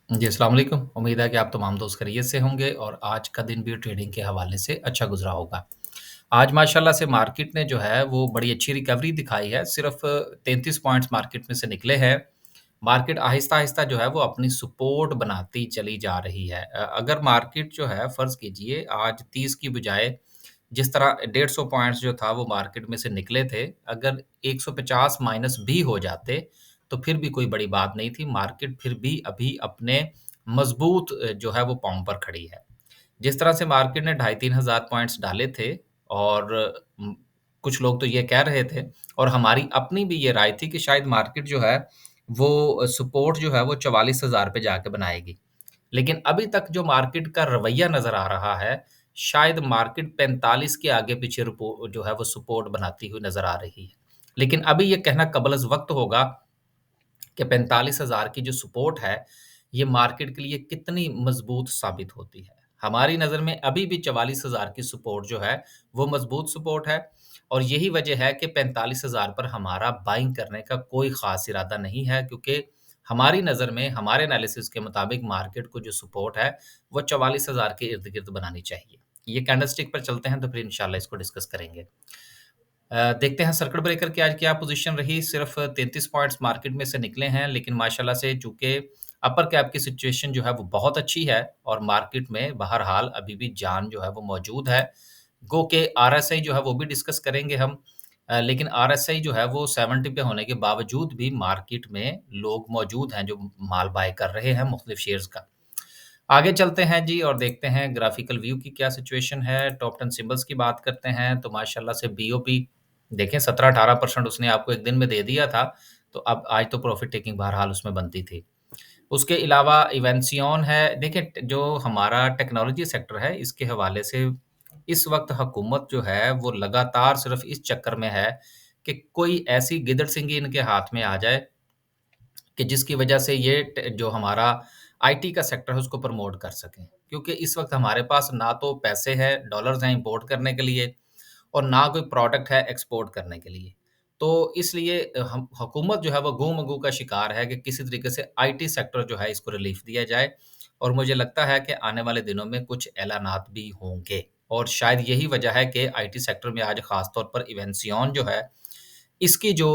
जी, अस्सलाम वालेकुम। उम्मीद है कि आप तमाम दोस्त खैरियत से होंगे और आज का दिन भी ट्रेडिंग के हवाले से अच्छा गुज़रा होगा। आज माशाल्लाह से मार्केट ने जो है वो बड़ी अच्छी रिकवरी दिखाई है, सिर्फ़ 33 पॉइंट्स मार्केट में से निकले हैं। मार्केट आहिस्ता-आहिस्ता जो है वो अपनी सपोर्ट बनाती चली जा रही है। अगर मार्केट जो है फ़र्ज़ कीजिए आज 30 की बजाय जिस तरह 150 पॉइंट्स जो था वो मार्केट में से निकले थे, अगर 150 माइनस भी हो जाते, तो फिर भी कोई बड़ी बात नहीं थी। मार्केट फिर भी अभी अपने मज़बूत जो है वो पाँव पर खड़ी है। जिस तरह से मार्केट ने ढाई 3 हज़ार पॉइंट्स डाले थे और कुछ लोग तो ये कह रहे थे और हमारी अपनी भी ये राय थी कि शायद मार्केट जो है वो सपोर्ट जो है वो 44,000 पे जाके बनाएगी। लेकिन अभी तक जो मार्केट का रवैया नज़र आ रहा है, शायद मार्केट 45 के आगे-पीछे जो है वो सपोर्ट बनाती हुई नज़र आ रही है। लेकिन अभी ये कहना कबल-अज़-वक़्त होगा कि 45,000 की जो सपोर्ट है, ये मार्केट के लिए कितनी मज़बूत साबित होती है। हमारी नज़र में अभी भी 44,000 की सपोर्ट जो है, वो मज़बूत सपोर्ट है और यही वजह है कि 45,000 पर हमारा बाइंग करने का कोई ख़ास इरादा नहीं है क्योंकि हमारी नज़र में, हमारे एनालिसिस के मुताबिक मार्केट को जो सपोर्ट है, वो 44,000 के इर्द-गिर्द बनानी चाहिए। ये कैंडलस्टिक पर चलते हैं तो फिर इंशाल्लाह इसको डिस्कस करेंगे। देखते हैं सर्किट ब्रेकर की आज क्या पोज़ीशन रही, सिर्फ़ 33 पॉइंट्स मार्केट में से निकले हैं, लेकिन माशाल्लाह से चूँकि अपर कैप की सिचुएशन जो है वो बहुत अच्छी है और मार्केट में बहरहाल अभी भी जान जो है वो मौजूद है। गो के आरएसआई जो है वो भी डिस्कस करेंगे हम। लेकिन आरएसआई जो है वो 70 पे होने के बावजूद भी मार्केट में लोग मौजूद हैं जो माल बाय कर रहे हैं मुख्तलिफ शेयर्स का। आगे चलते हैं जी और देखते हैं ग्राफ़िकल व्यू की क्या सिचुएशन है, टॉप 10 सिम्बल्स की बात करते हैं, तो माशाल्लाह से बीओपी देखें 17-18% उसने आपको एक दिन में दे दिया था, तो अब आज तो प्रॉफ़िट टेकिंग बहरहाल उसमें बनती थी। उसके अलावा इवेंसियन है, देखिए जो हमारा टेक्नोलॉजी सेक्टर है, इसके हवाले से इस वक़्त हुकूमत जो है, वो लगातार सिर्फ़ इस चक्कर में है कि कोई ऐसी गिदड़-सिंगी इनके हाथ में आ जाए कि जिसकी वजह से ये जो हमारा आईटी का सेक्टर है उसको प्रमोट कर सकें। क्योंकि इस वक़्त हमारे पास ना तो पैसे हैं, डॉलर्स हैं इम्पोर्ट करने के लिए और ना कोई प्रोडक्ट है एक्सपोर्ट करने के लिए। तो इसलिए हम हुकूमत जो है वो गू-मगू का शिकार है कि किसी तरीके से आईटी सेक्टर जो है इसको रिलीफ़ दिया जाए और मुझे लगता है कि आने वाले दिनों में कुछ ऐलानात भी होंगे और शायद यही वजह है कि आईटी सेक्टर में आज ख़ास तौर पर इवेंसियन जो है इसकी जो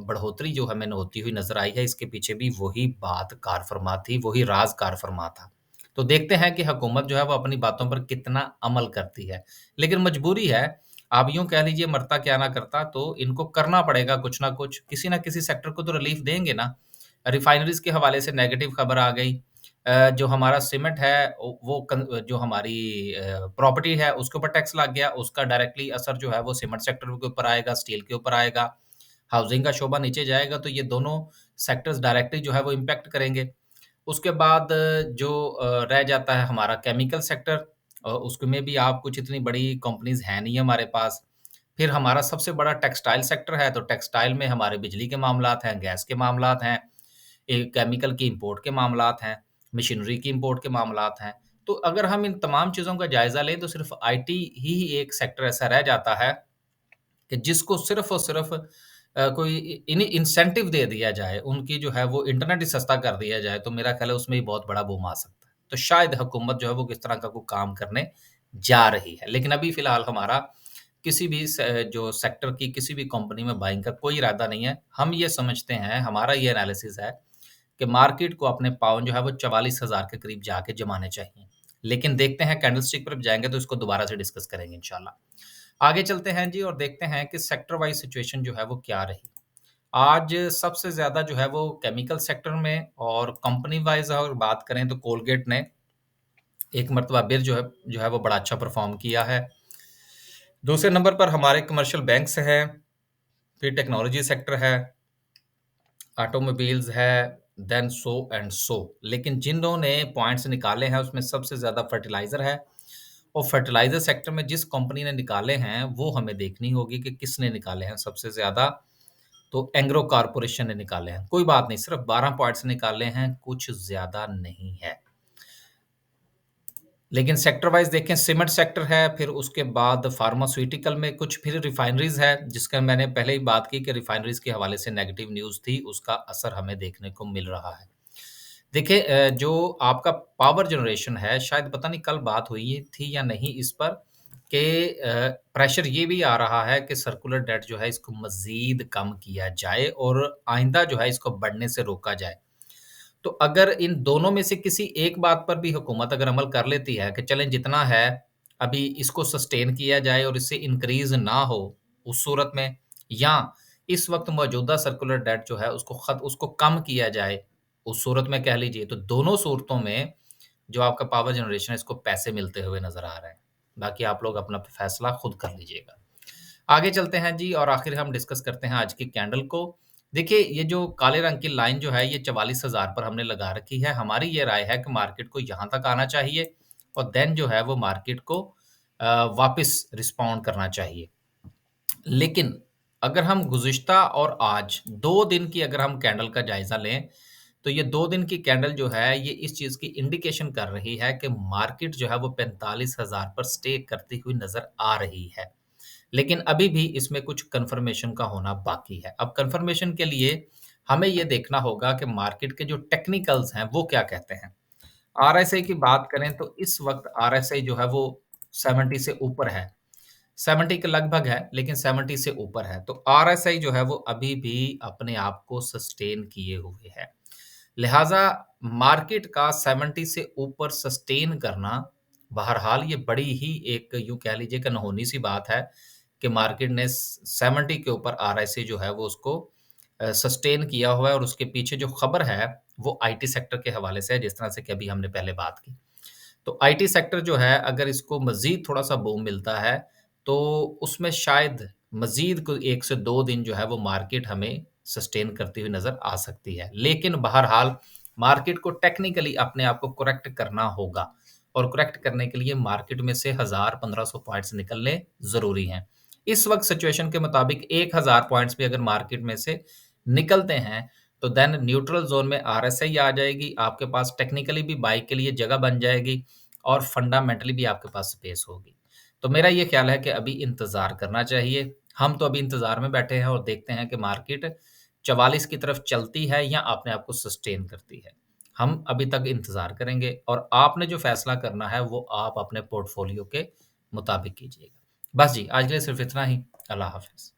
बढ़ोतरी जो हमें होती हुई नज़र आई है, इसके पीछे भी वही बात कार फ़रमा थी, वही राज़ कार फ़रमा था। तो देखते हैं कि हुकूमत जो है वो अपनी बातों पर कितना अमल करती है। लेकिन मजबूरी है, आप यूँ कह लीजिए मरता क्या ना करता, तो इनको करना पड़ेगा कुछ ना कुछ, किसी न किसी सेक्टर को तो रिलीफ़ देंगे ना। रिफ़ाइनरीज़ के हवाले से नेगेटिव खबर आ गई। जो हमारा सीमेंट है वो जो हमारी प्रॉपर्टी है उसके ऊपर टैक्स लग गया, उसका डायरेक्टली असर जो है वो सीमेंट सेक्टर के ऊपर आएगा, स्टील के ऊपर आएगा, हाउसिंग का शोबा नीचे जाएगा तो ये दोनों सेक्टर्स डायरेक्टली जो है वो इम्पैक्ट करेंगे। उसके बाद जो रह जाता है हमारा केमिकल सेक्टर उसमें भी आप कुछ इतनी बड़ी कंपनीज़ हैं नहीं हमारे पास। फिर हमारा सबसे बड़ा टेक्सटाइल सेक्टर है, तो टेक्सटाइल में हमारे बिजली के मामलात हैं, गैस के मामलात हैं, केमिकल की इम्पोर्ट के मामलात हैं, मशीनरी की इम्पोर्ट के मामलात हैं। तो अगर हम इन तमाम चीज़ों का जायज़ा लें तो सिर्फ़ आईटी ही एक सेक्टर ऐसा रह जाता है कि जिसको सिर्फ़ और सिर्फ़ कोई इन्हें इंसेंटिव दे दिया जाए, उनकी जो है वो इंटरनेट ही सस्ता कर दिया जाए, तो मेरा ख़्याल है उसमें भी बहुत बड़ा बूम आ सकता है। तो शायद हुकूमत जो है वो किस तरह का कोई काम करने जा रही है। लेकिन अभी फ़िलहाल हमारा किसी भी जो सेक्टर की किसी भी कंपनी में बाइंग का कोई इरादा नहीं है। हम ये समझते हैं, हमारा ये एनालिसिस है कि मार्केट को अपने पाँव जो है वो 44,000 के करीब जाके जमाने चाहिए। लेकिन देखते हैं कैंडलस्टिक पर जाएँगे तो इसको दोबारा से डिस्कस करेंगे इंशाल्लाह। आगे चलते हैं जी और देखते हैं कि सेक्टर वाइज़ सिचुएशन जो है वो क्या रही। आज सबसे ज़्यादा जो है वो केमिकल सेक्टर में और कंपनी वाइज़ अगर बात करें तो कोलगेट ने एक मर्तबा फिर जो है वो बड़ा अच्छा परफ़ॉर्म किया है। दूसरे नंबर पर हमारे कमर्शियल बैंक्स हैं, फिर टेक्नोलॉजी सेक्टर है, ऑटोमोबाइल्स है, देन सो एंड सो। लेकिन जिन्होंने पॉइंट्स निकाले हैं उसमें सबसे ज़्यादा फर्टिलाइज़र है और फर्टिलाइज़र सेक्टर में जिस कंपनी ने निकाले हैं, वो हमें देखनी होगी कि किसने निकाले हैं सबसे ज़्यादा। तो एंग्रो कॉर्पोरेशन ने निकाले हैं। कोई बात नहीं, सिर्फ़ 12 पॉइंट्स निकाले हैं, कुछ ज़्यादा नहीं है। लेकिन सेक्टर वाइज़ देखें सीमेंट सेक्टर है, फिर उसके बाद फार्मास्यूटिकल में कुछ फिर रिफाइनरीज़ है, जिसका मैंने पहले ही बात की कि रिफाइनरीज़ के हवाले से नेगेटिव न्यूज़ थी, उसका असर हमें देखने को मिल रहा है। देखिए जो आपका पावर जनरेशन है, शायद पता नहीं कल बात हुई थी या नहीं इस पर कि प्रेशर ये भी आ रहा है कि सर्कुलर डेट जो है इसको मज़ीद कम किया जाए और आइंदा जो है इसको बढ़ने से रोका जाए। तो अगर इन दोनों में से किसी एक बात पर भी हुकूमत अगर अमल कर लेती है कि चलें जितना है, अभी इसको सस्टेन किया जाए और इससे इंक्रीज़ ना हो, उस सूरत में या इस वक़्त मौजूदा सर्कुलर डेट जो है उसको कम किया जाए, उस सूरत में कह लीजिए, तो दोनों सूरतों में जो आपका पावर जनरेशन है इसको पैसे मिलते हुए नज़र आ रहे हैं। बाकी आप लोग अपना फैसला खुद कर लीजिएगा। आगे चलते हैं जी और आखिर हम डिस्कस करते हैं आज की कैंडल को। देखिए, ये जो काले रंग की लाइन जो है ये 44,000 पर हमने लगा रखी है। हमारी ये राय है कि मार्केट को यहाँ तक आना चाहिए और देन जो है वो मार्केट को वापस रिस्पॉन्ड करना चाहिए। लेकिन अगर हम गुज़िश्ता और आज 2 दिन की अगर हम कैंडल का जायज़ा लें, तो ये 2 दिन की कैंडल जो है, ये इस चीज़ की इंडिकेशन कर रही है कि मार्केट जो है वो 45,000 पर स्टे करती हुई नज़र आ रही है। लेकिन अभी भी इसमें कुछ कन्फर्मेशन का होना बाकी है। अब कन्फर्मेशन के लिए हमें ये देखना होगा कि मार्केट के जो टेक्निकल्स हैं, वो क्या कहते हैं। आरएसआई की बात करें तो इस वक़्त आरएसआई जो है वो 70 से ऊपर है। 70 के लगभग है, लेकिन 70 से ऊपर है। तो आरएसआई जो है वो अभी भी अपने आप को सस्टेन किए हुए है। लिहाज़ा मार्केट का 70 से ऊपर सस्टेन करना, बहरहाल ये बड़ी ही एक यूँ कह लीजिए कि अनहोनी-सी बात है कि मार्केट ने 70 के ऊपर आरएसआई जो है वो उसको सस्टेन किया हुआ है और उसके पीछे जो खबर है, वो आईटी सेक्टर के हवाले से है, जिस तरह से कि अभी हमने पहले बात की। तो आईटी सेक्टर जो है अगर इसको मज़ीद थोड़ा-सा बूम मिलता है, तो उसमें शायद मज़ीद कोई 1 से 2 दिन जो है वो मार्केट हमें सस्टेन करती हुई नज़र आ सकती है। लेकिन बहरहाल मार्केट को टेक्निकली अपने आप को करेक्ट करना होगा और करेक्ट करने के लिए मार्केट में से 1000-1500 पॉइंट्स निकलने ज़रूरी हैं। इस वक़्त सिचुएशन के मुताबिक 1000 पॉइंट्स भी अगर मार्केट में से निकलते हैं, तो देन न्यूट्रल ज़ोन में आरएसआई आ जाएगी, आपके पास टेक्निकली भी बाई के लिए जगह बन जाएगी और फंडामेंटली भी आपके पास स्पेस होगी। तो मेरा ये ख़्याल है कि अभी इंतज़ार करना चाहिए। हम तो अभी इंतज़ार में बैठे हैं और देखते हैं कि मार्केट 44 की तरफ चलती है या अपने आप को सस्टेन करती है। हम अभी तक इंतज़ार करेंगे और आपने जो फ़ैसला करना है वो आप अपने पोर्टफ़ोलियो के मुताबिक कीजिएगा। बस जी, आज के लिए सिर्फ़ इतना ही। अल्लाह हाफ़िज़।